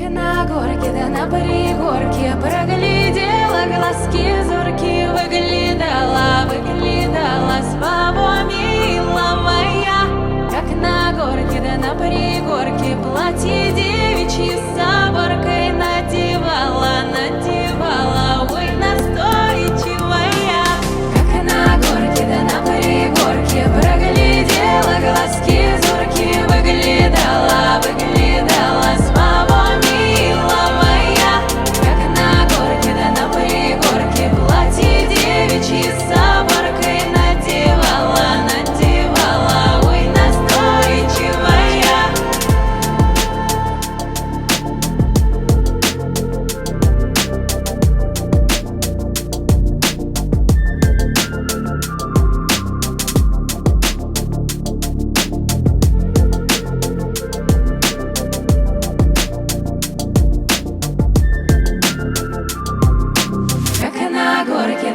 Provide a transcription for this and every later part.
на горке, да на пригорке проглядела глазки зорки, выглядала своего милого я. Как на горке, да на пригорке платье девичьи с оборкой надевала, ой, настойчивая. Как на горке, да на пригорке проглядела глазки зорки, выглядала своего милого я. Как на горке, да на пригорке платье девичьи с оборкой надевала, ой, настойчивая.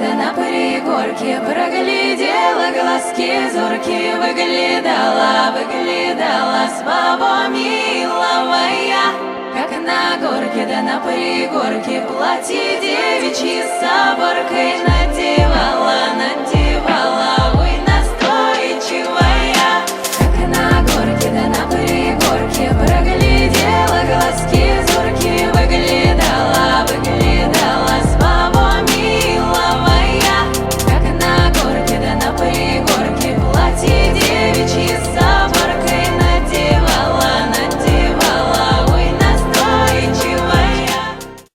Да на пригорке проглядела глазки зорки, выглядала своего милого я. Как на горке, да на пригорке платье девичьи с оборкой надевала.